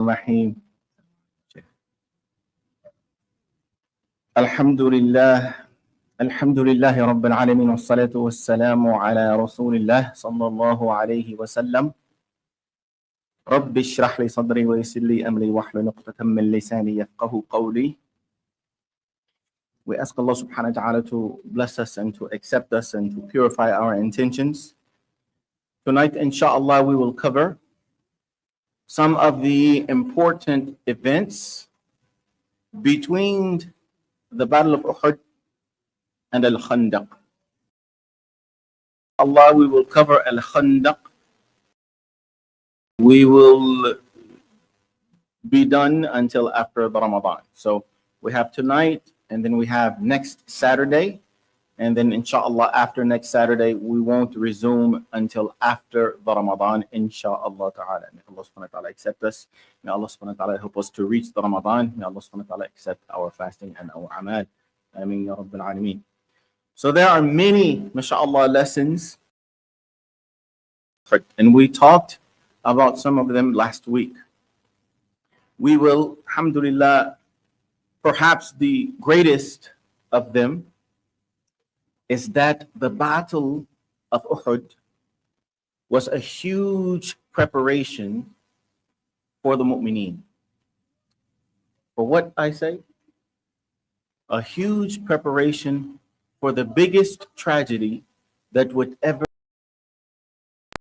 الرحيم. الحمد لله رب العالمين والصلاة والسلام على رسول الله صلى الله عليه وسلم. رب اشرح لي صدري ويسر لي أمري واحلل عقدة من لساني يفقهوا قولي. We ask Allah subhanahu wa ta'ala to bless us and to accept us and to purify our intentions. Tonight, inshallah, we will cover some of the important events between the Battle of Uhud and Al-Khandaq. Allah, we will cover Al-Khandaq. We will be done until after the Ramadan. So we have tonight, and then we have next Saturday, and then inshallah after next Saturday we won't resume until after the Ramadan, inshallah ta'ala. May Allah subhanahu wa ta'ala accept us. May Allah subhanahu wa ta'ala help us to reach the Ramadan. May Allah subhanahu wa ta'ala accept our fasting and our amal. Ameen ya Rabbil Alameen. So there are many, mashallah, lessons, and we talked about some of them last week. We will, alhamdulillah, perhaps the greatest of them is that the Battle of Uhud was a huge preparation for the mu'mineen. For what I say? A huge preparation for the biggest tragedy that would ever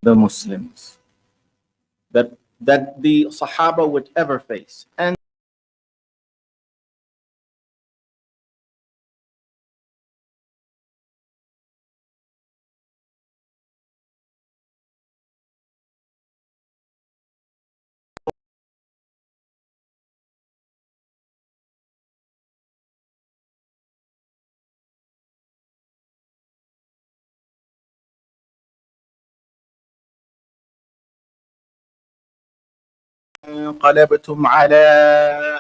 the Muslims, that the Sahaba would ever face. And انقلبتم على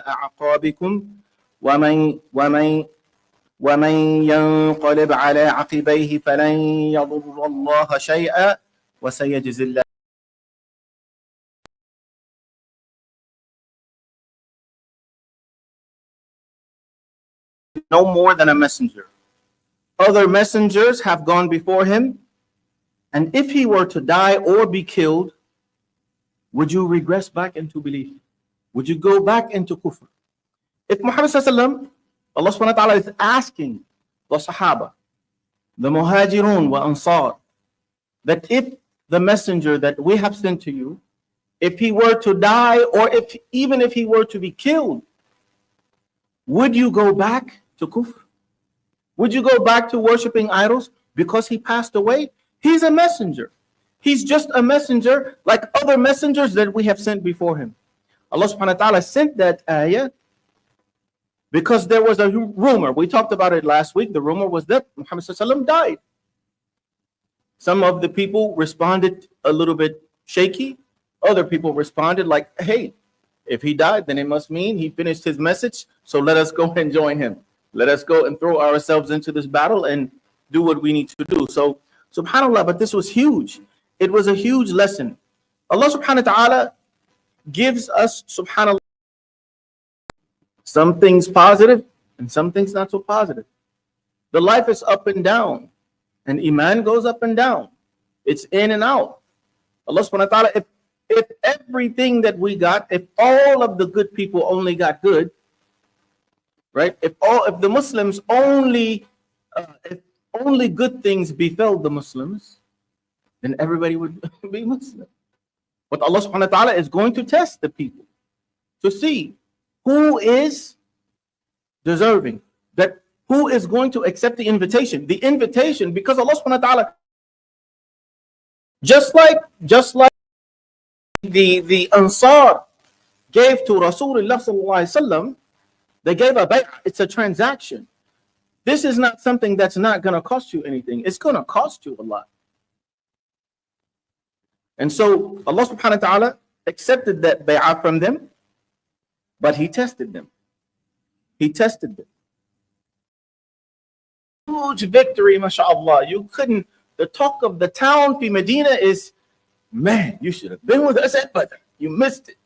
أعقابكم ومن ينقلب على عقبيه فلن يضر الله شيئا وسيجزي الله. No more than a messenger. Other messengers have gone before him, and if he were to die or be killed, would you regress back into belief? Would you go back into kufr? If Muhammad sallallahu Allah subhanahu wa ta'ala is asking the Sahaba, the Muhajirun wa Ansar, that if the messenger that we have sent to you, if he were to die or even if he were to be killed, would you go back to kufr? Would you go back to worshiping idols because he passed away? He's a messenger. He's just a messenger like other messengers that we have sent before him. Allah subhanahu wa ta'ala sent that ayah because there was a rumor. We talked about it last week. The rumor was that Muhammad sallallahu died. Some of the people responded a little bit shaky. Other people responded like, hey, if he died, then it must mean he finished his message. So let us go and join him. Let us go and throw ourselves into this battle and do what we need to do. So subhanAllah, but this was huge. It was a huge lesson. Allah subhanahu wa ta'ala gives us, subhanAllah, some things positive and some things not so positive. The life is up and down, and iman goes up and down. It's in and out. Allah subhanahu wa ta'ala, if everything that we got, if all of the good people only got good, right? If the Muslims if only good things befell the Muslims, then everybody would be Muslim. But Allah subhanahu wa ta'ala is going to test the people to see who is deserving, that who is going to accept the invitation. The invitation, because Allah subhanahu wa ta'ala, just like the Ansar gave to Rasulullah sallallahu alaihi wasallam, they gave a bay'ah. It's a transaction. This is not something that's not going to cost you anything. It's going to cost you a lot. And so Allah subhanahu wa ta'ala accepted that bay'ah from them, but he tested them. He tested them. Huge victory, mashallah. The talk of the town in Medina is, man, you should have been with us at Badr. You missed it.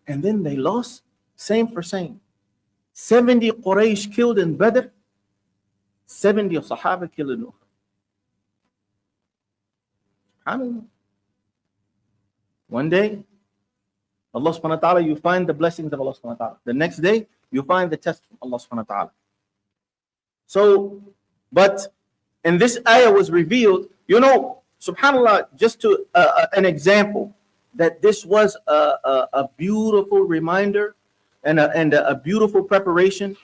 And then they lost, same for same. 70 Quraysh killed in Badr, 70 of Sahaba killed in Uhud. SubhanAllah. One day, Allah subhanahu wa ta'ala, you find the blessings of Allah subhanahu wa ta'ala. The next day, you find the test from Allah subhanahu wa ta'ala. So, but, and this ayah was revealed, subhanAllah, just to an example, that this was a beautiful reminder and a beautiful preparation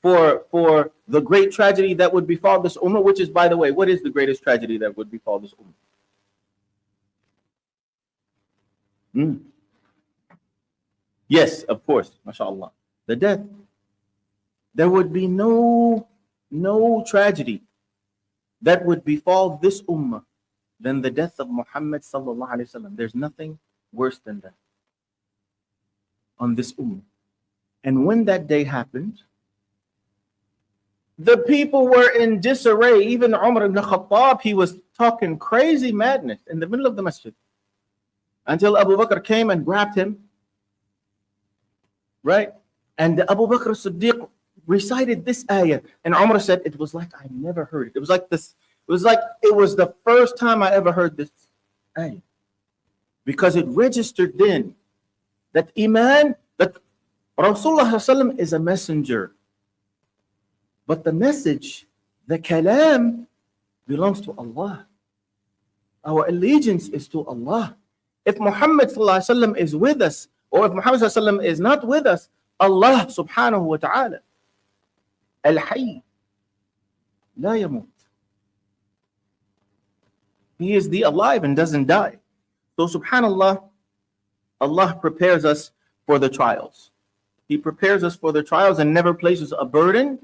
for the great tragedy that would befall this ummah, which is, by the way, what is the greatest tragedy that would befall this ummah? Yes, of course, mashallah, the death. There would be no tragedy that would befall this ummah than the death of Muhammad sallallahu alaihi wasallam. There's nothing worse than that on this ummah. And when that day happened, the people were in disarray. Even Umar ibn Khattab, he was talking crazy madness in the middle of the masjid until Abu Bakr came and grabbed him. Right? And Abu Bakr as-Siddiq recited this ayah, and Umar said, it was like I never heard it. It was like this. It was like it was the first time I ever heard this ayah, because it registered then that Iman, that Rasulullah is a messenger, but the message, the kalam, belongs to Allah. Our allegiance is to Allah. If Muhammad is with us, or if Muhammad is not with us, Allah subhanahu wa ta'ala, Al-Hayy, la yamut. He is the alive and doesn't die. So subhanallah, Allah prepares us for the trials. He prepares us for the trials and never places a burden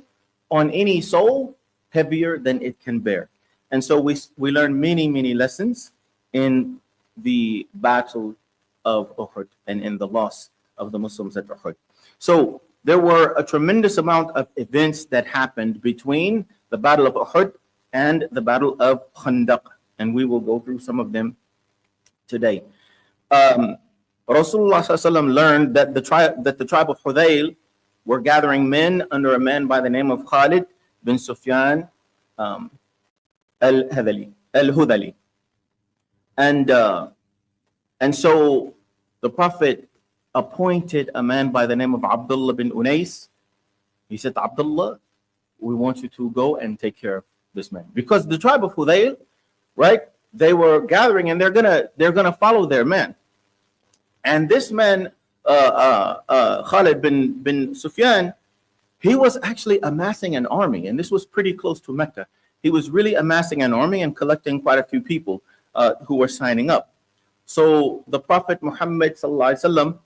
on any soul heavier than it can bear. And so we learn many lessons in the battle of Uhud and in the loss of the Muslims at Uhud. So there were a tremendous amount of events that happened between the Battle of Uhud and the Battle of Khandaq, and we will go through some of them today. Rasulullah learned that the tribe of Hudayl were gathering men under a man by the name of Khalid bin Sufyan al-Hudali. And so the Prophet appointed a man by the name of Abdullah bin Unais. He said, Abdullah, we want you to go and take care of this man. Because the tribe of Hudayl, right, they were gathering and they're gonna follow their man. And this man, Khalid bin Sufyan, he was actually amassing an army, and this was pretty close to Mecca. He was really amassing an army and collecting quite a few people who were signing up. So the Prophet Muhammad sallallahu alaihi wasallam,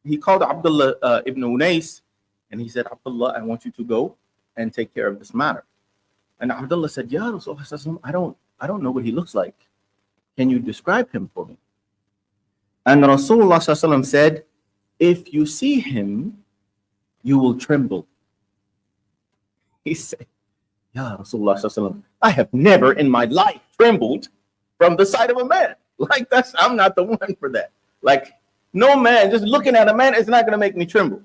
he called Abdullah ibn Unais, and he said, Abdullah, I want you to go and take care of this matter. And Abdullah said, Ya Rasulullah, I don't know what he looks like. Can you describe him for me? And Rasulullah said, if you see him, you will tremble. He said, Ya Rasulullah, I have never in my life trembled from the sight of a man. Like I'm not the one for that. Like no man, just looking at a man is not going to make me tremble.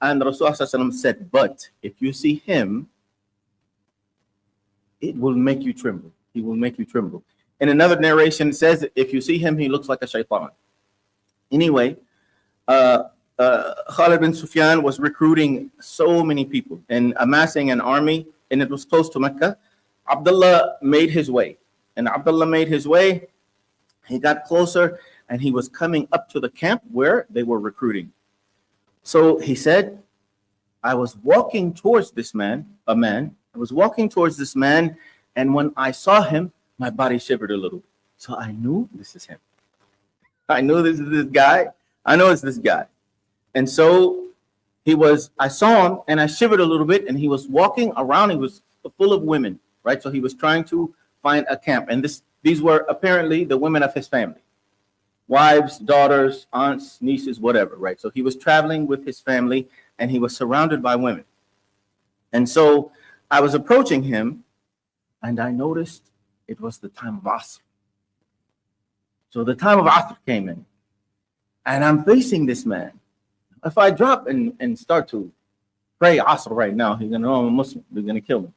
And Rasulullah said, but if you see him, it will make you tremble. He will make you tremble. In another narration, it says, if you see him, he looks like a shaitan. Anyway, Khalid bin Sufyan was recruiting so many people and amassing an army, and it was close to Mecca. Abdullah made his way. He got closer, and he was coming up to the camp where they were recruiting. So he said, I was walking towards this man, I was walking towards this man, and when I saw him, my body shivered a little. So I knew this is him. I knew this is this guy. I know it's this guy. And so I saw him, and I shivered a little bit, and he was walking around. He was full of women, right? So he was trying to find a camp. And these were apparently the women of his family. Wives, daughters, aunts, nieces, whatever, right? So he was traveling with his family, and he was surrounded by women. And so I was approaching him, and I noticed it was the time of Asr. So the time of Asr came in. and I'm facing this man. If I drop and start to pray Asr right now, he's gonna know I'm a Muslim. They're gonna kill me.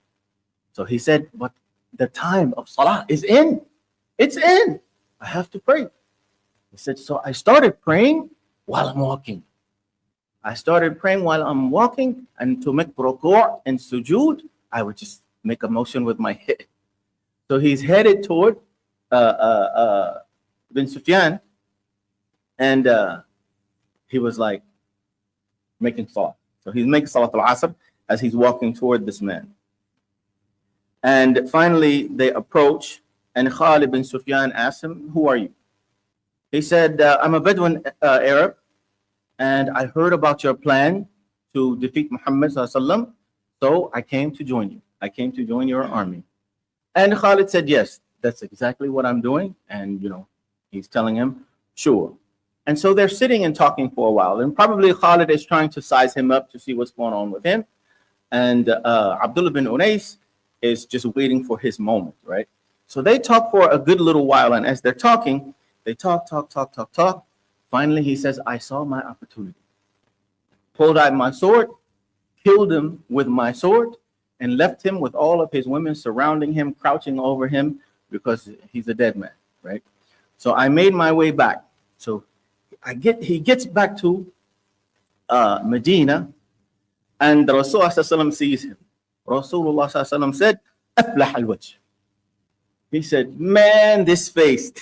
So he said, but the time of Salah is in. It's in. I have to pray. He said, so I started praying while I'm walking. I started praying while I'm walking, and to make ruku' and sujood, I would just make a motion with my head. So he's headed toward bin Sufyan, and he was like making salah. So he's making salat al-asr as he's walking toward this man. And finally, they approach, and Khalid bin Sufyan asked him, who are you? He said, I'm a Bedouin Arab, and I heard about your plan to defeat Muhammad sallallahu alaihi wasallam, so I came to join you. I came to join your army. And Khalid said, yes, that's exactly what I'm doing. And, he's telling him, sure. And so they're sitting and talking for a while. And probably Khalid is trying to size him up to see what's going on with him. And Abdullah bin Unais is just waiting for his moment, right? So they talk for a good little while. And as they're talking, they talk. Finally, he says, I saw my opportunity. Pulled out my sword, killed him with my sword, and left him with all of his women surrounding him, crouching over him, because he's a dead man, right? So I made my way back. So he gets back to Medina, and Rasulullah sees him. Rasulullah said, Aflah al-wajh. He said, man, this face,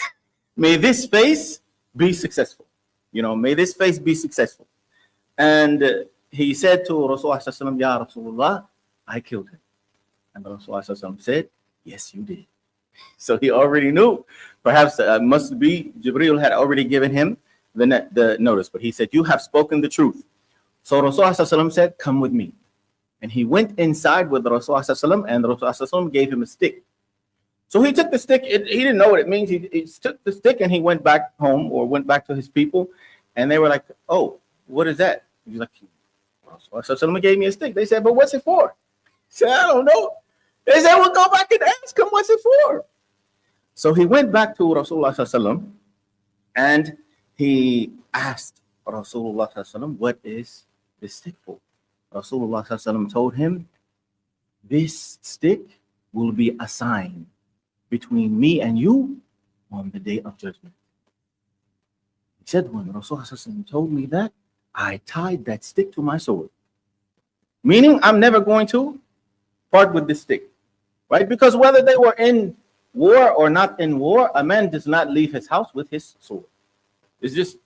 may this face be successful. May this face be successful. And he said to Rasulullah, Ya Rasulullah, I killed him. And Rasulullah said, yes, you did. So he already knew. Perhaps must be Jibreel had already given him the notice. But he said, you have spoken the truth. So Rasulullah said, come with me. And he went inside with Rasulullah, and Rasulullah gave him a stick. So he took the stick. He didn't know what it means. He took the stick and he went back home, or went back to his people. And they were like, oh, what is that? He's like, Rasulullah gave me a stick. They said, but what's it for? He said, I don't know. They said, well, go back and ask him, what's it for? So he went back to Rasulullah and he asked Rasulullah, what is this stick for? Rasulullah told him, this stick will be a sign between me and you on the day of judgment. He said, when Rasulullah told me that, I tied that stick to my sword. Meaning, I'm never going to part with this stick, right? Because whether they were in war or not in war, a man does not leave his house with his sword. It's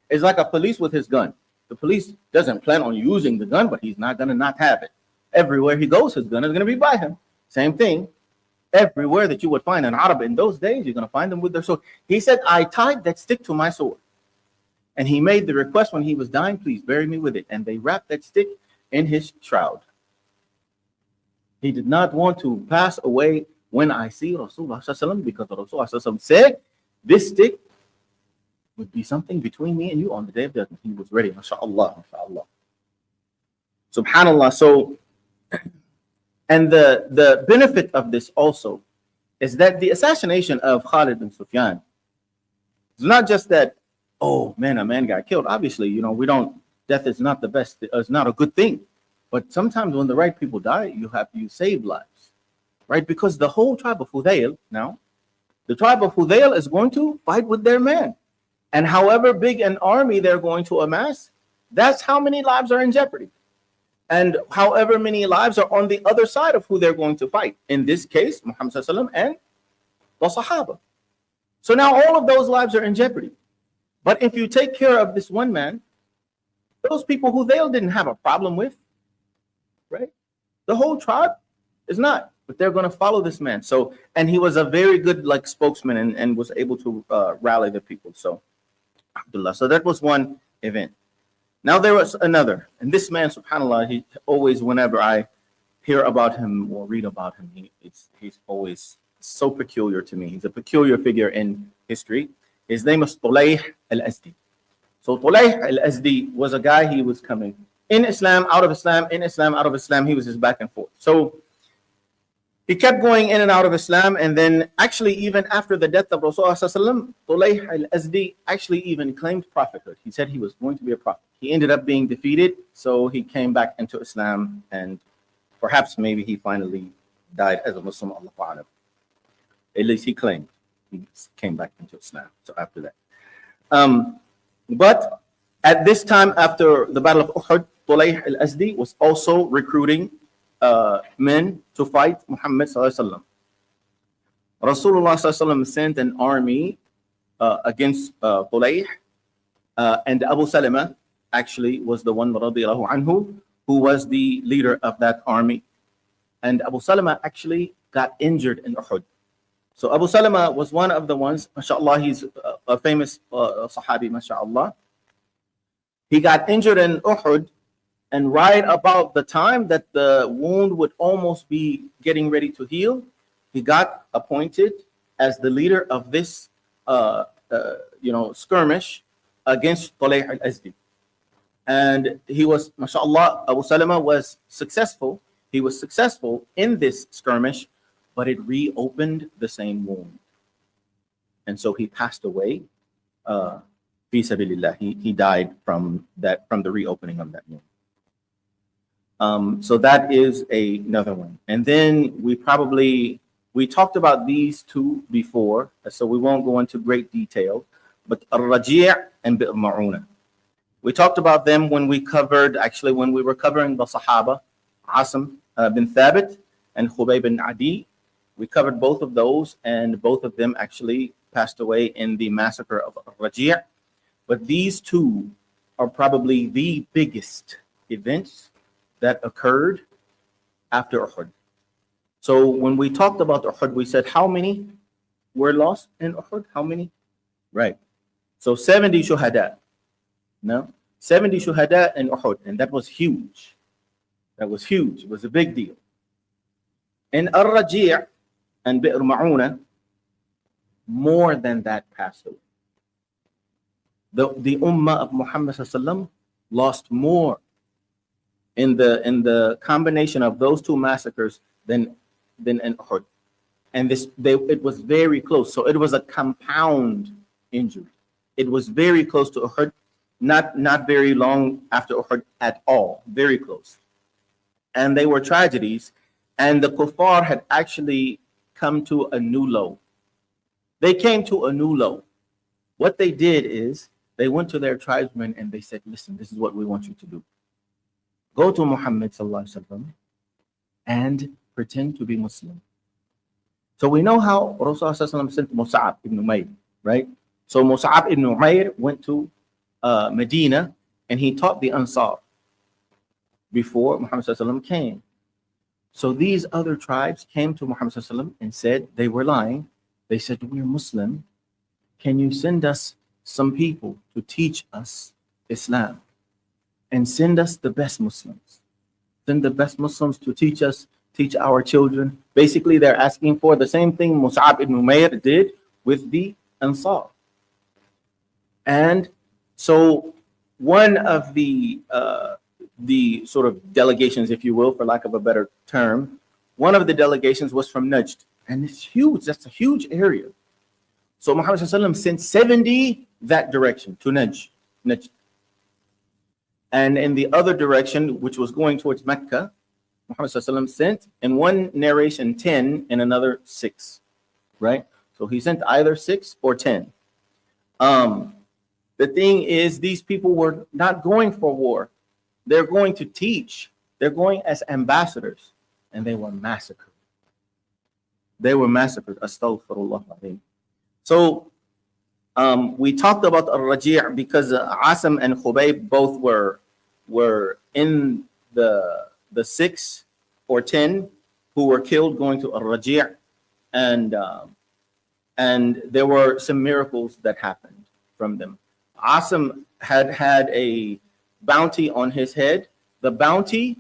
like a police with his gun. The police doesn't plan on using the gun, but he's not going to not have it. Everywhere he goes, his gun is going to be by him. Same thing. Everywhere that you would find an Arab in those days, you're going to find them with their sword. He said, I tied that stick to my sword. And he made the request when he was dying, please bury me with it. And they wrapped that stick in his shroud. He did not want to pass away when I see Rasulullah, because Rasulullah said, this stick would be something between me and you on the day of judgment. He was ready, mashallah. Subhanallah. So, and the benefit of this also is that the assassination of Khalid bin Sufyan is not just that, oh man, a man got killed. Obviously, death is not the best, it's not a good thing. But sometimes when the right people die, you save lives, right? Because the whole tribe of Hudayl the tribe of Hudayl is going to fight with their man. And however big an army they're going to amass, that's how many lives are in jeopardy. And however many lives are on the other side of who they're going to fight. In this case, Muhammad sallallahu alaihi wasallam and the Sahaba. So now all of those lives are in jeopardy. But if you take care of this one man, those people who they didn't have a problem with, right? The whole tribe is not, but they're going to follow this man. So, and he was a very good spokesman and was able to rally the people. So, Alhamdulillah. So that was one event. Now there was another, and this man, subhanAllah, he always, whenever I hear about him or read about him, he's always so peculiar to me. He's a peculiar figure in history. His name is Tulayh al-Azdi. So Tulayh al-Azdi was a guy, he was coming in Islam, out of Islam, in Islam, out of Islam. He was just back and forth. So He kept going in and out of Islam, and then actually even after the death of Rasulullah, Tulayh al-Azdi actually even claimed prophethood. He said he was going to be a prophet. He ended up being defeated, so he came back into Islam, and perhaps maybe he finally died as a Muslim, Allah Ta'ala. At least he claimed he came back into Islam. So after that. But at this time, after the Battle of Uhud, Tulayh al-Azdi was also recruiting men to fight Muhammad sallallahu alaihi wasallam. Rasulullah sallallahu alaihi wasallam sent an army against Tulayh, and Abu Salama actually was the one radiyallahu anhu who was the leader of that army. And Abu Salama actually got injured in Uhud. So Abu Salama was one of the ones, mashallah, he's a famous Sahabi, mashallah. He got injured in Uhud, and right about the time that the wound would almost be getting ready to heal, he got appointed as the leader of this, skirmish against Tulayh al-Azdi. And he was, mashallah, Abu Salama was successful. He was successful in this skirmish, but it reopened the same wound. And so he passed away. Fi sabilillah. He died from the reopening of that wound. So that is another one. And then we talked about these two before, so we won't go into great detail, but Al-Raji' and Bi'r Ma'una. We talked about them when we were covering the Sahaba, Asim bin Thabit and Khubayb bin Adi. We covered both of those, and both of them actually passed away in the massacre of Al-Raji'. But these two are probably the biggest events that occurred after Uhud. So when we talked about Uhud, we said how many were lost in Uhud? How many? Right. So 70 shuhada. No? 70 shuhada in Uhud, and that was huge. That was huge. It was a big deal. In Ar-Raji' and Bi'r Ma'una, more than that passed away. The Ummah of Muhammad sallallahu alaihi wasallam lost more in the combination of those two massacres than in Uhud. And it was very close. So it was a compound injury. It was very close to Uhud, not very long after Uhud at all, very close. And they were tragedies, and the kuffar had actually come to a new low. They came to a new low. What they did is they went to their tribesmen and they said, listen, this is what we want you to do. Go to Muhammad sallallahu alaihi wasallam and pretend to be Muslim. So we know how Rasulullah sallallahu alaihi wasallam sent Mus'ab ibn Umayr, right? So Mus'ab ibn Umayr went to Medina, and he taught the Ansar before Muhammad sallallahu alaihi wasallam came. So these other tribes came to Muhammad sallallahu alaihi wasallam and said they were lying. They said, we're Muslim. Can you send us some people to teach us Islam? And send us the best Muslims. Send the best Muslims to teach our children. Basically, they're asking for the same thing Mus'ab ibn Umayr did with the Ansar. And so one of the sort of delegations, if you will, for lack of a better term, one of the delegations was from Najd. And it's huge. That's a huge area. So Muhammad sallallahu alaihi wasallam sent 70 that direction to Najd. And in the other direction, which was going towards Mecca, Muhammad sallallahu alaihi wasallam sent, in one narration, 10, and another 6, right? So he sent either 6 or 10. The thing is, these people were not going for war. They're going to teach. They're going as ambassadors, and they were massacred. Astaghfirullah. So we talked about Al-Raji' because Asim and Khubayb both were in the 6 or 10 who were killed going to Al-Raji', and there were some miracles that happened from them. Asim had a bounty on his head. The bounty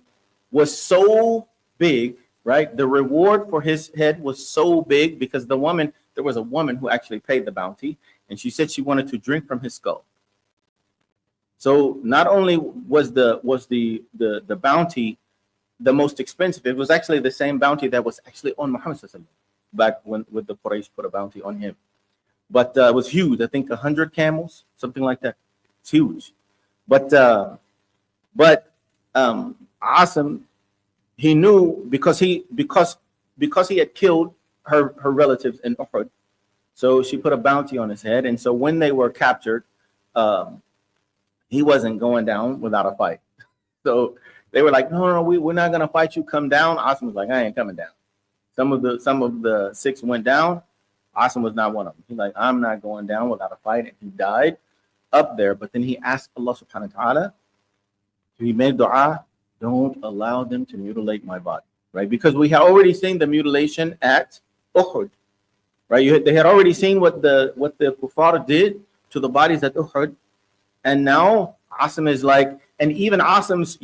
was so big, right? The reward for his head was so big because there was a woman who actually paid the bounty, and she said she wanted to drink from his skull. So not only was the bounty the most expensive. It was actually the same bounty that was actually on Muhammad sallallahu alaihi wasallam back when with the Quraysh put a bounty on him. But it was huge. I think 100 camels, something like that. It's huge. But Asim, he knew because he had killed her relatives in Uhud. So she put a bounty on his head. And so when they were captured, he wasn't going down without a fight. So they were like, no, we're not gonna fight you. Come down. Asim was like, I ain't coming down. Some of the 6 went down. Asim was not one of them. He's like, I'm not going down without a fight, and he died up there. But then he asked Allah subhanahu wa ta'ala, he made dua, don't allow them to mutilate my body, right? Because we had already seen the mutilation at Uhud, right? They had already seen what the kuffar did to the bodies at Uhud, and now Asim is like, and even Asim's,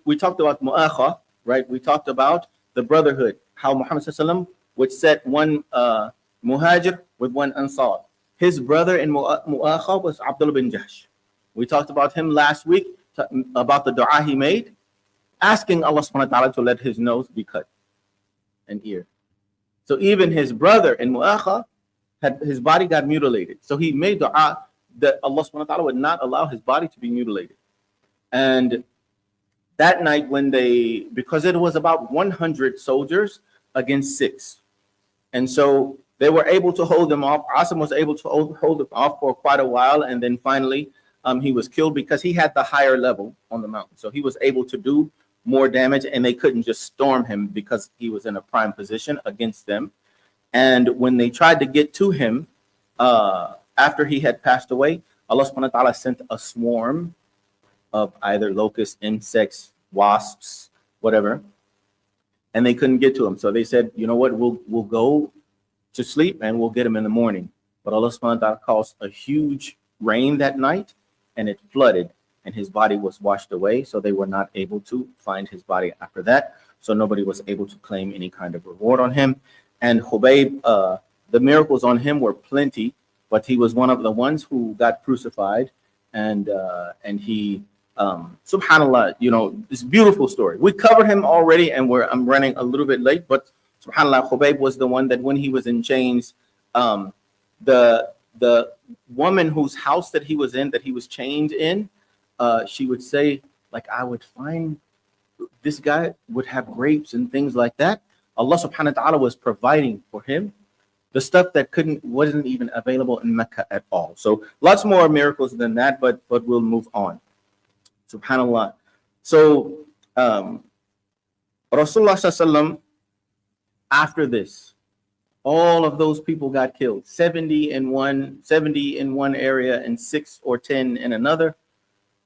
we talked about mu'akha, right? We talked about the brotherhood, how Muhammad sallallahu alaihi wasallam would set one Muhajir with one Ansar. His brother in mu'akha was Abdullah bin Jahsh. We talked about him last week, about the dua he made, asking Allah subhanahu wa ta'ala to let his nose be cut and ear. So even his brother in mu'akha, his body got mutilated. So he made dua that Allah subhanahu wa ta'ala would not allow his body to be mutilated. And that night because it was about 100 soldiers against 6. And so they were able to hold them off. Asim was able to hold them off for quite a while. And then finally, he was killed because he had the higher level on the mountain. So he was able to do more damage, and they couldn't just storm him because he was in a prime position against them. And when they tried to get to him, after he had passed away, Allah subhanahu wa ta'ala sent a swarm of either locusts, insects, wasps, whatever, and they couldn't get to him. So they said, you know what, we'll go to sleep and we'll get him in the morning. But Allah subhanahu wa ta'ala caused a huge rain that night, and it flooded, and his body was washed away. So they were not able to find his body after that. So nobody was able to claim any kind of reward on him. And Khubayb, the miracles on him were plenty, but he was one of the ones who got crucified, and he subhanallah, this beautiful story. We covered him already, and I'm running a little bit late, but subhanallah, Khubayb was the one that when he was in chains, the woman whose house that he was in, that he was chained in, she would say, like, I would find this guy would have grapes and things like that. Allah subhanahu wa ta'ala was providing for him the stuff that wasn't even available in Mecca at all. So lots more miracles than that, but we'll move on. Subhanallah. So Rasulullah sallallahu, after this, all of those people got killed. 70 in one area and 6 or 10 in another.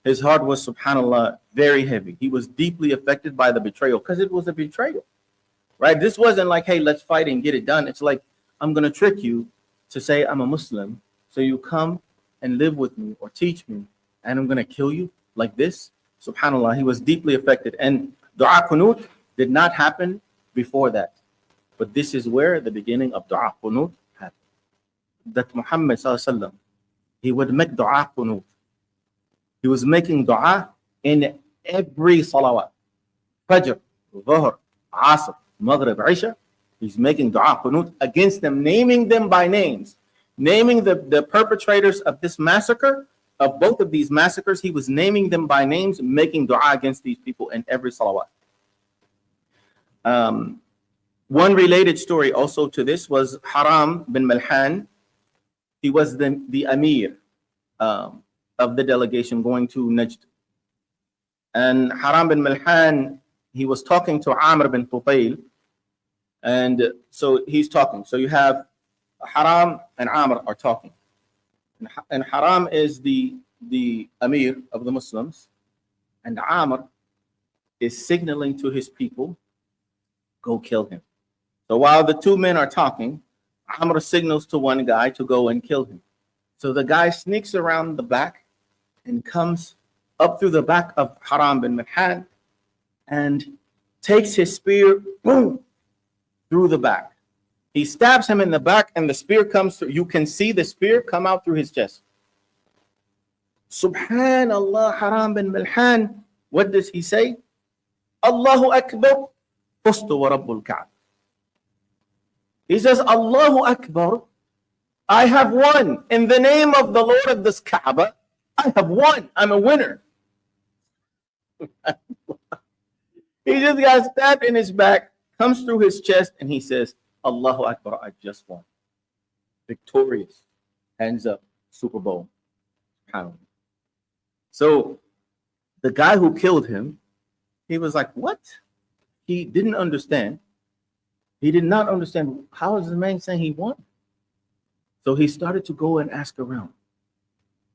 His heart was, subhanallah, very heavy. He was deeply affected by the betrayal, because it was a betrayal, right? This wasn't like, hey, let's fight and get it done. It's like, I'm going to trick you to say I'm a Muslim, so you come and live with me or teach me, and I'm going to kill you like this. Subhanallah, he was deeply affected. And dua qunut did not happen before that. But this is where the beginning of dua qunut happened. That Muhammad sallallahu alaihi wasallam, he would make dua qunut. He was making dua in every salawat. Fajr, Dhuhr, Asr, Maghrib, Isha. He's making dua qunut against them, naming them by names, naming the perpetrators of this massacre, of both of these massacres. He was naming them by names, making dua against these people in every salawat. One related story also to this was Haram bin Malhan. He was the Amir of the delegation going to Najd. And Haram bin Malhan, he was talking to Amr bin Tufail. And so he's talking. So you have Haram and Amr are talking. And Haram is the Amir of the Muslims. And Amr is signaling to his people, go kill him. So while the two men are talking, Amr signals to one guy to go and kill him. So the guy sneaks around the back and comes up through the back of Haram bin Malhan and takes his spear, boom, through the back. He stabs him in the back, and the spear comes through. You can see the spear come out through his chest. Subhanallah, Haram bin Malhan, what does he say? Allahu Akbar, fustu wa Rabbul Ka'bah. He says, Allahu Akbar, I have won. In the name of the Lord of this Kaaba, I have won. I'm a winner. He just got stabbed in his back, comes through his chest, and he says, Allahu Akbar, I just won. Victorious. Hands up, Super Bowl. So the guy who killed him, he was like, what? He didn't understand. He did not understand. How is the man saying he won? So he started to go and ask around.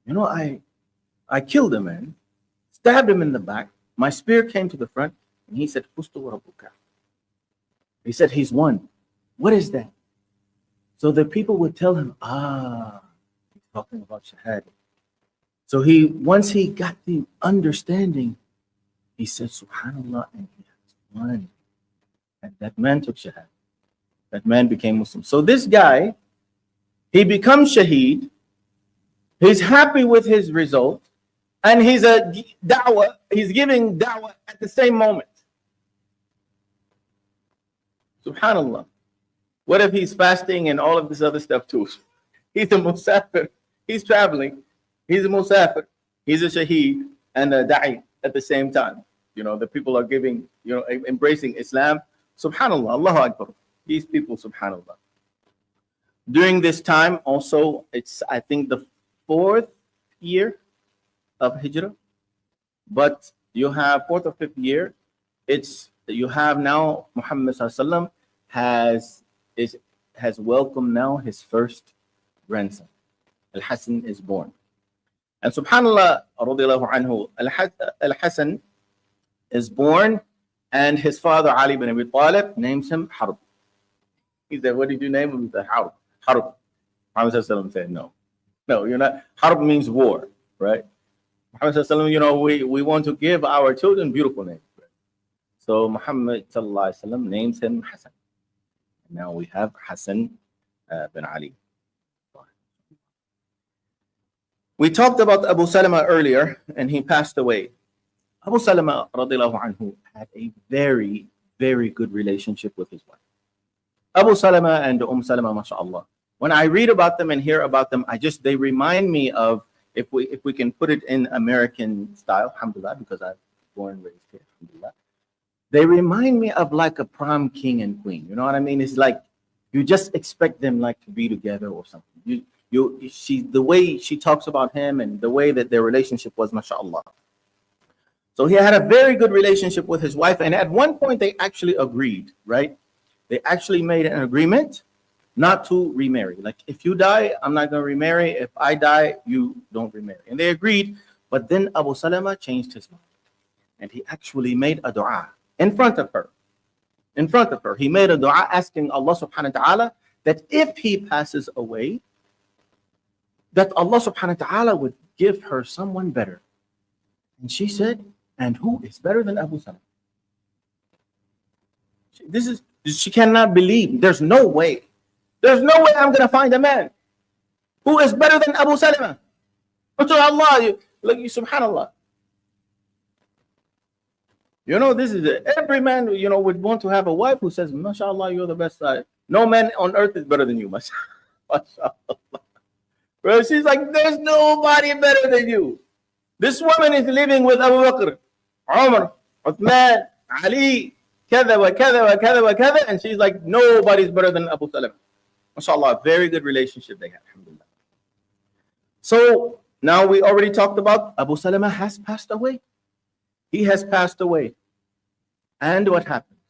You know, I killed a man, stabbed him in the back. My spear came to the front, and he said, Fustu wa Rabbuka. He said, he's won. What is that? So the people would tell him, he's talking about Shahada. So once he got the understanding, he said, Subhanallah, and he has won. And that man took Shahada. That man became Muslim. So this guy, he becomes Shaheed. He's happy with his result. And he's he's giving da'wah at the same moment. Subhanallah. What if he's fasting and all of this other stuff too? He's a musafir. He's traveling. He's a musafir. He's a shaheed and a da'i at the same time. You know, the people are giving, embracing Islam. Subhanallah. Allahu Akbar. These people, subhanallah. During this time also, it's, I think, the 4th year of Hijrah. But you have 4th or 5th year, you have now Muhammad sallallahu alaihi wasallam has welcomed now his first grandson. Al-Hasan is born. And subhanallah, radiallahu anhu, Al-Hasan is born, and his father Ali bin Abi Talib names him Harb. He said, what did you name him? He said, Harb. Harb. Muhammad sallallahu alaihi wasallam said, no, you're not. Harb means war, right? Muhammad sallallahu alaihi wasallam, we want to give our children beautiful names. So Muhammad sallallahu alaihi wasallam names him Hassan. Now we have Hassan bin Ali. We talked about Abu Salama earlier, and he passed away. Abu Salama radiallahu anhu had a very, very good relationship with his wife. Abu Salama and Salama, mashallah. When I read about them and hear about them, they remind me of, if we can put it in American style, alhamdulillah, because I was born and raised here, alhamdulillah. They remind me of like a prom king and queen. You know what I mean? It's like you just expect them like to be together or something. The way she talks about him and the way that their relationship was, mashallah. So he had a very good relationship with his wife, and at one point they actually agreed, right? They actually made an agreement not to remarry. Like, if you die, I'm not going to remarry. If I die, you don't remarry. And they agreed, but then Abu Salama changed his mind, and he actually made a dua in front of her. He made a dua asking Allah subhanahu wa ta'ala that if he passes away, that Allah subhanahu wa ta'ala would give her someone better. And she said, and who is better than Abu Salama? She cannot believe. There's no way I'm going to find a man who is better than Abu Salama. Allah, subhanallah. This is every man, would want to have a wife who says, mashallah, you're the best. No man on earth is better than you, mashallah. Bro, she's like, there's nobody better than you. This woman is living with Abu Bakr, Umar, Uthman, Ali, kada wa kada wa kada wa kada, and she's like, nobody's better than Abu Salama. MashaAllah, very good relationship they had, alhamdulillah. So now we already talked about Abu Salama has passed away. He has passed away. And what happens?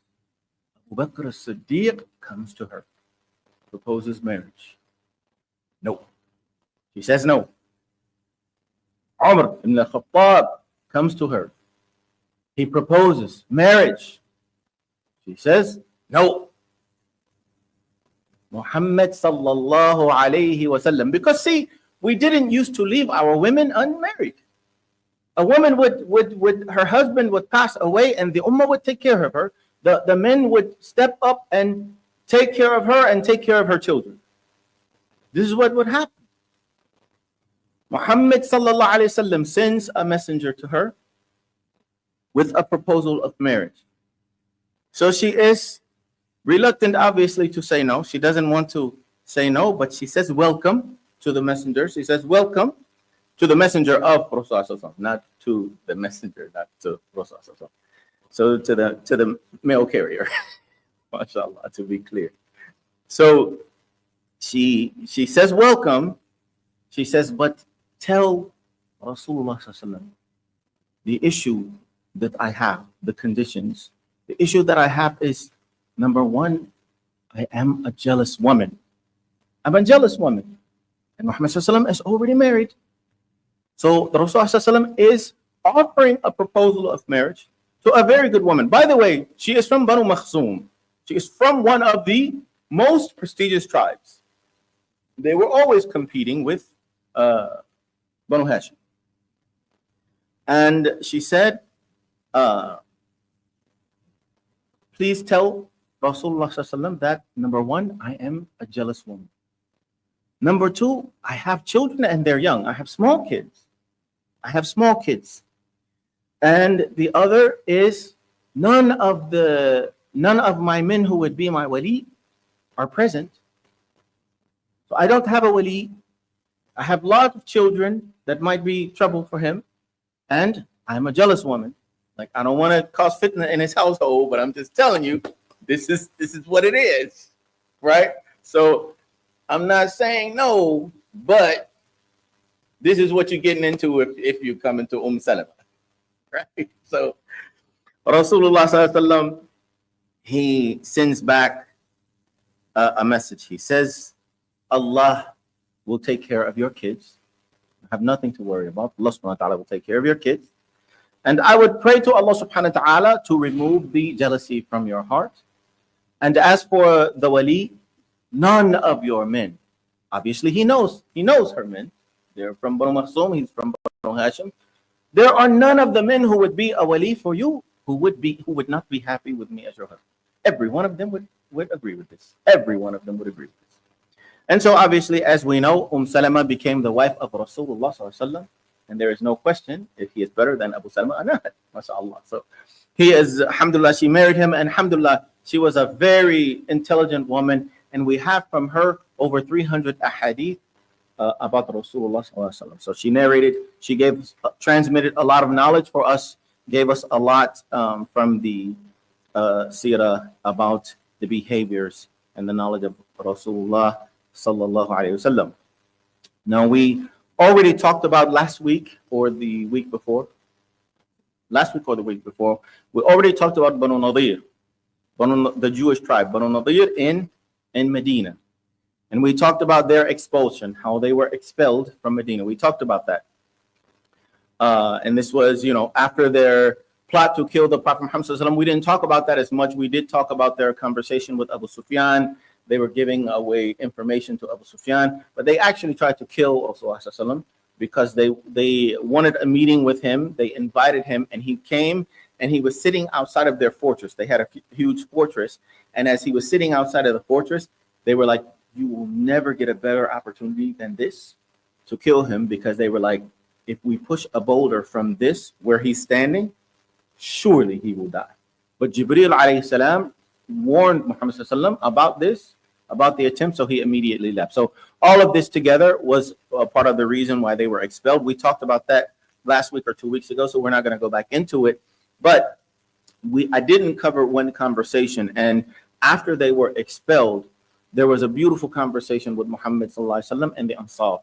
Abu Bakr as-Siddiq comes to her, proposes marriage. No. She says no. Umar ibn al-Khattab comes to her. He proposes marriage. She says no. Muhammad sallallahu alayhi wasallam. Because see, we didn't used to leave our women unmarried. A woman would her husband would pass away and the ummah would take care of her. The men would step up and take care of her and take care of her children. This is what would happen. Muhammad sallallahu alayhi wasallam sends a messenger to her with a proposal of marriage. So she is reluctant, obviously, to say no. She doesn't want to say no, but she says welcome to the messenger. She says welcome to the messenger of Rasulullah, not to the messenger, not to Rasulullah. So to the mail carrier, mashallah, to be clear. So she says welcome. She says, but tell Rasulullah the issue that I have, the conditions. The issue that I have is, number one, I am a jealous woman. I'm a jealous woman. And Muhammad is already married. So the Rasulullah is offering a proposal of marriage to a very good woman. By the way, she is from Banu Makhzum. She is from one of the most prestigious tribes. They were always competing with Banu Hashim. And she said, please tell Rasulullah that, number one, I am a jealous woman. Number two, I have children and they're young. I have small kids. And the other is none of my men who would be my wali are present. So I don't have a wali. I have lots of children that might be trouble for him. And I'm a jealous woman. Like, I don't want to cause fitna in his household, but I'm just telling you, this is what it is, right? So I'm not saying no, but this is what you're getting into if you come into Salama, right? So Rasulullah sallallahu alaihi wasallam, he sends back a message. He says, Allah will take care of your kids. Have nothing to worry about. Allah subhanahu wa ta'ala will take care of your kids. And I would pray to Allah subhanahu wa ta'ala to remove the jealousy from your heart. And as for the wali, none of your men. Obviously, he knows her men. They're from Banu Makhzum, he's from Banu Hashim. There are none of the men who would be a wali for you who would not be happy with me as your husband. Every one of them would agree with this. Every one of them would agree with this. And so obviously, as we know, Salama became the wife of Rasulullah sallallahu alaihi wasallam, and there is no question if he is better than Abu Salama or not, mashallah. So he is, alhamdulillah, she married him, and alhamdulillah, she was a very intelligent woman, and we have from her over 300 ahadith about Rasulullah sallallahu alaihi wasallam. So she narrated, she transmitted a lot of knowledge for us, gave us a lot from the seerah about the behaviors and the knowledge of Rasulullah sallallahu alaihi wasallam. Now, we already talked about last week or the week before, we already talked about Banu Nadir, the Jewish tribe, Banu Nadir in Medina. And we talked about their expulsion, how they were expelled from Medina. We talked about that. And this was, after their plot to kill the Prophet Muhammad sallallahu alaihi wasallam. We didn't talk about that as much. We did talk about their conversation with Abu Sufyan. They were giving away information to Abu Sufyan, but they actually tried to kill Rasulullah because they wanted a meeting with him. They invited him, and he came, and he was sitting outside of their fortress. They had a huge fortress, and as he was sitting outside of the fortress, they were like, you will never get a better opportunity than this to kill him, because they were like, if we push a boulder from this where he's standing, surely he will die. But Jibreel alayhi salam warned Muhammad sallallahu about this, about the attempt, so he immediately left. So all of this together was part of the reason why they were expelled. We talked about that last week or 2 weeks ago, so we're not going to go back into it. But I didn't cover one conversation, and after they were expelled, there was a beautiful conversation with Muhammad sallallahu alaihi wasallam and the Ansar,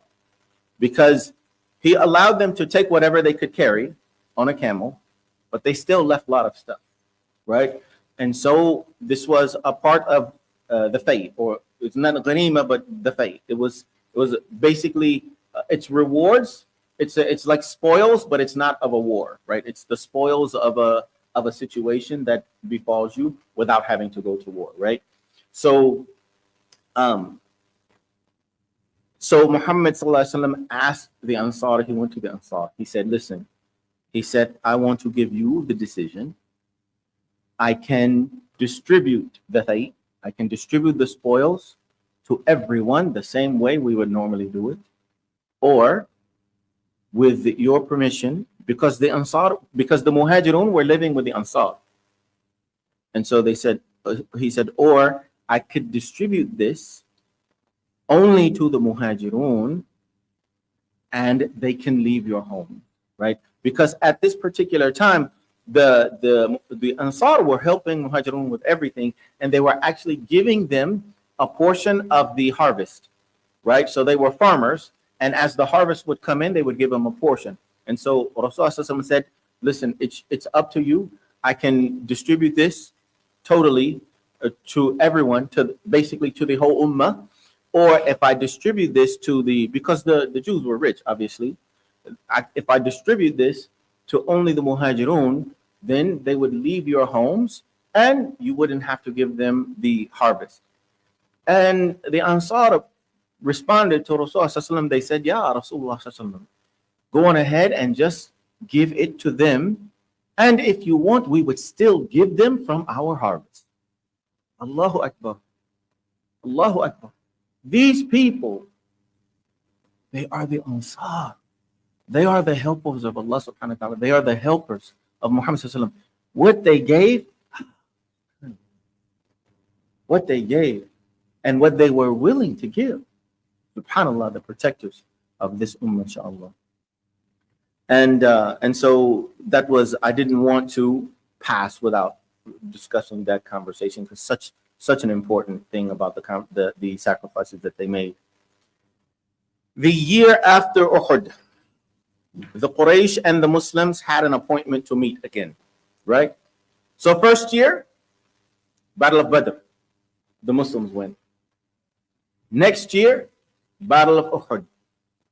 because he allowed them to take whatever they could carry on a camel, but they still left a lot of stuff, right? And so this was a part of the fate, or it's not a ghanima, but the fate. It was basically it's rewards. It's like spoils, but it's not of a war, right? It's the spoils of a situation that befalls you without having to go to war, right? So Muhammad sallallahu alaihi wasallam asked the Ansar. He went to the Ansar. He said, "Listen," he said, "I want to give you the decision. I can distribute the fate. I can distribute the spoils to everyone the same way we would normally do it, or with your permission, because the Muhajirun were living with the Ansar. And so they said, he said, or I could distribute this only to the muhajirun, and they can leave your home, right? Because at this particular time, the Ansar were helping muhajirun with everything, and they were actually giving them a portion of the harvest, right? So they were farmers, and as the harvest would come in, they would give them a portion. And so Rasulullah said, listen, it's up to you. I can distribute this totally to everyone, to basically to the whole ummah. Or if I distribute this to because the Jews were rich, obviously, if I distribute this to only the muhajirun, then they would leave your homes and you wouldn't have to give them the harvest. And the Ansar responded to Rasulullah. They said, Ya Rasulullah, go on ahead and just give it to them. And if you want, we would still give them from our harvest. Allahu Akbar. Allahu Akbar. These people, they are the Ansar. They are the helpers of Allah subhanahu wa ta'ala. They are the helpers of Muhammad sallallahu alaihi wasallam. What they gave, and what they were willing to give. SubhanAllah, the protectors of this ummah, inshaAllah. And so that was, I didn't want to pass without discussing that conversation, because such an important thing about the sacrifices that they made. The year after Uhud, the Quraysh and the Muslims had an appointment to meet again, right? So first year, Battle of Badr, the Muslims win. Next year, Battle of Uhud,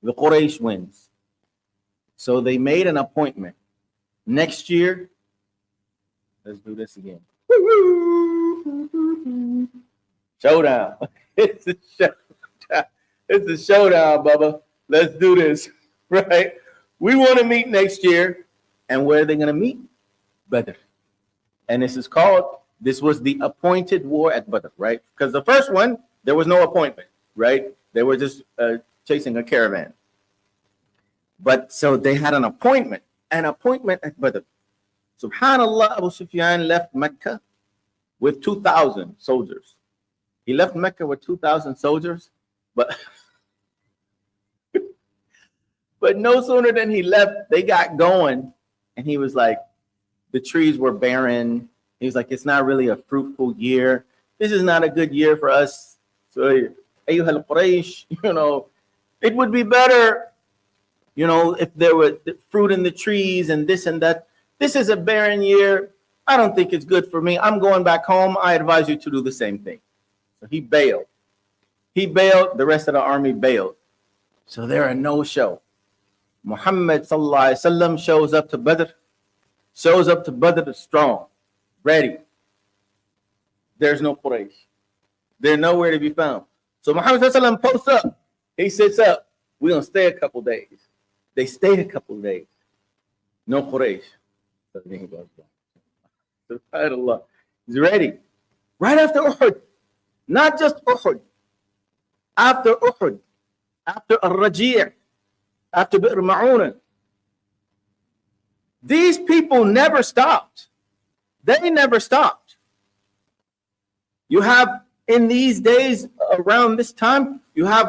the Quraysh wins. So they made an appointment. Next year, let's do this again. Showdown. It's a showdown. It's a showdown, Bubba. Let's do this, right? We want to meet next year. And where are they going to meet? Badr. And this was the appointed war at Badr, right? Because the first one, there was no appointment, right? They were just chasing a caravan. But so they had an appointment at Badr. SubhanAllah, Abu Sufyan left Mecca with 2,000 soldiers. He left Mecca with 2,000 soldiers, but no sooner than he left, they got going, and he was like, the trees were barren. He was like, it's not really a fruitful year. This is not a good year for us. So, Ayyuhal Quraysh, it would be better, if there were fruit in the trees and this and that. This is a barren year. I don't think it's good for me. I'm going back home. I advise you to do the same thing. So he bailed. The rest of the army bailed. So they're a no-show. Muhammad sallallahu alaihi wasallam shows up to Badr strong, ready. There's no Quraysh. They're nowhere to be found. So Muhammad sallallahu alaihi wasallam posts up. He sits up. We're going to stay a couple days. They stayed a couple days. No Quraysh. SubhanAllah. He's ready. Right after Uhud. Not just Uhud. After Uhud. After Al-Raji'. After Bi'r Ma'una. These people never stopped. They never stopped. You have, in these days, around this time, you have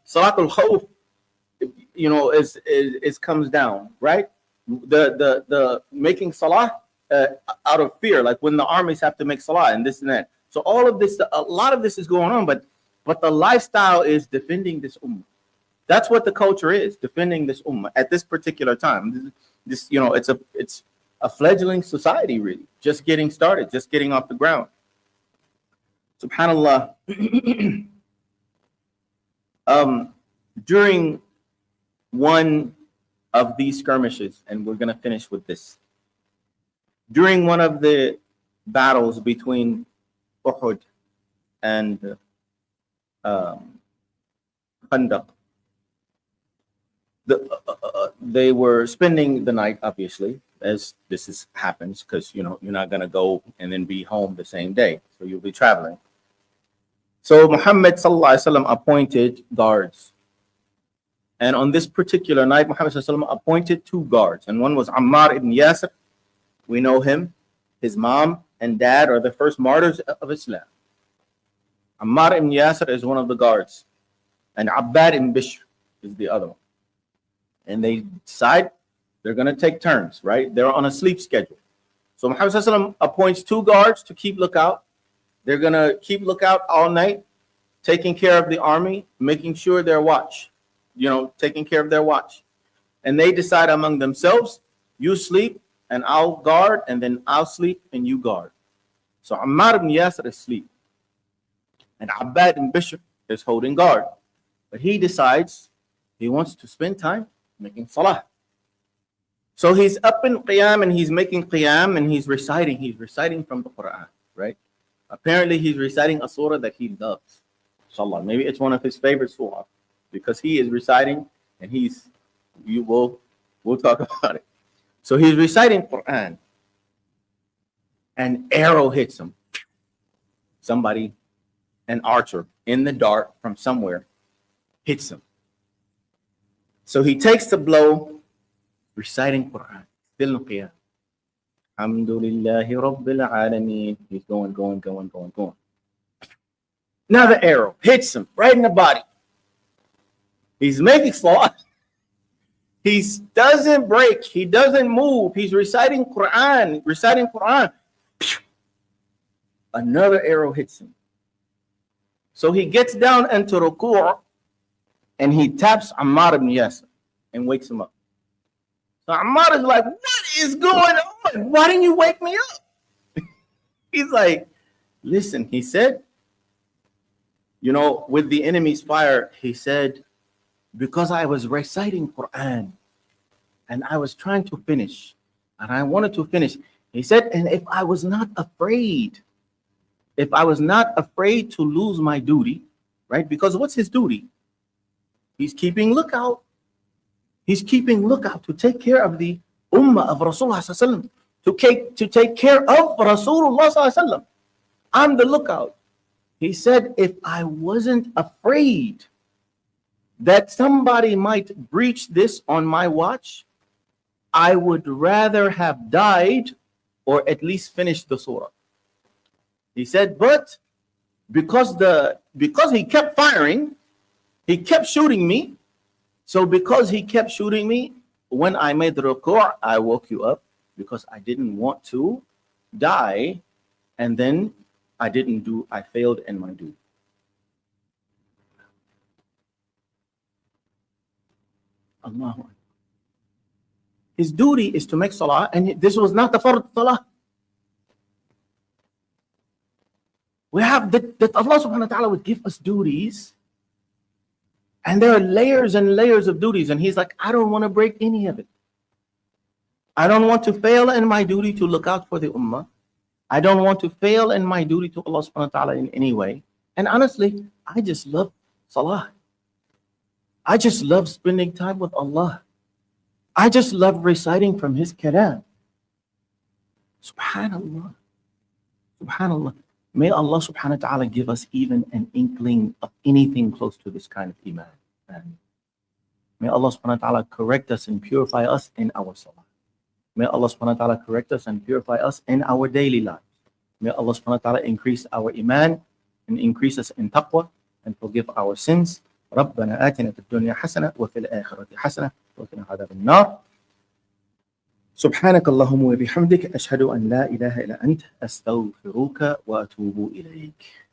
Salatul Khawf, is comes down, right? The making salah out of fear, like when the armies have to make salah and this and that. So all of this, a lot of this is going on, but the lifestyle is defending this ummah. That's what the culture is, defending this ummah at this particular time. This, it's a fledgling society, really, just getting started, just getting off the ground. SubhanAllah. During one of these skirmishes, and we're going to finish with this. During one of the battles between Uhud and Khandaq, they were spending the night, obviously, as happens, because you're not going to go and then be home the same day, so you'll be traveling. So Muhammad sallallahu alaihi wasallam appointed guards, and on this particular night, Muhammad sallallahu alaihi wasallam appointed two guards, and one was Ammar ibn Yasir. We know him, his mom, and dad are the first martyrs of Islam. Ammar ibn Yasir is one of the guards, and Abbad ibn Bishr is the other one. And they decide they're going to take turns, right? They're on a sleep schedule. So Muhammad sallallahu alaihi wasallam appoints 2 guards to keep lookout. They're going to keep lookout all night, taking care of the army, making sure their watch, taking care of their watch. And they decide among themselves, you sleep and I'll guard, and then I'll sleep and you guard. So Ammar ibn Yasir is asleep, and Abbad ibn Bishr is holding guard. But he decides he wants to spend time making salah. So he's up in qiyam and he's making qiyam and he's reciting from the Quran, right? Apparently he's reciting a surah that he loves. Inshallah, maybe it's one of his favorite surah, because he is reciting and we'll talk about it. So he's reciting Quran. An arrow hits him. Somebody, an archer in the dark from somewhere, hits him. So he takes the blow, reciting Quran, still in qiyam. Alhamdulillahi Rabbil Alameen. He's going. Another arrow hits him right in the body. He's making salah. He doesn't break. He doesn't move. He's reciting Quran. Another arrow hits him. So he gets down into ruku' and he taps Ammar ibn Yasir and wakes him up. So Ammar is like, what is going on? Why didn't you wake me up? He's like, listen, he said, with the enemy's fire, he said, because I was reciting Quran and I was trying to finish and I wanted to finish. He said, and if I was not afraid to lose my duty, right? Because what's his duty? He's keeping lookout. He's keeping lookout to take care of the ummah of Rasulullah sallallahu alaihi wasallam, to take care of Rasulullah sallallahu alaihi wasallam. I'm the lookout. He said, if I wasn't afraid that somebody might breach this on my watch, I would rather have died or at least finished the surah. He said, but because he kept firing, he kept shooting me. So because he kept shooting me, when I made the ruku', I woke you up because I didn't want to die, and then I failed in my duty. Allah. His duty is to make salah, and this was not the fard salah. We have that Allah subhanahu wa ta'ala would give us duties, and there are layers and layers of duties, and he's like, I don't want to break any of it. I don't want to fail in my duty to look out for the ummah. I don't want to fail in my duty to Allah subhanahu wa ta'ala in any way. And honestly, I just love salah. I just love spending time with Allah. I just love reciting from his kalam. Subhanallah. Subhanallah. May Allah subhanahu wa ta'ala give us even an inkling of anything close to this kind of iman. May Allah subhanahu wa ta'ala correct us and purify us in our salah. May Allah subhanahu wa ta'ala correct us and purify us in our daily lives. May Allah subhanahu wa ta'ala increase our iman and increase us in taqwa and forgive our sins. ربنا آتنا في الدنيا حسنة وفي الآخرة حسنة وقنا عذاب النار. سبحانك اللهم وبحمدك أشهد أن لا إله إلا أنت أستغفرك وأتوب إليك.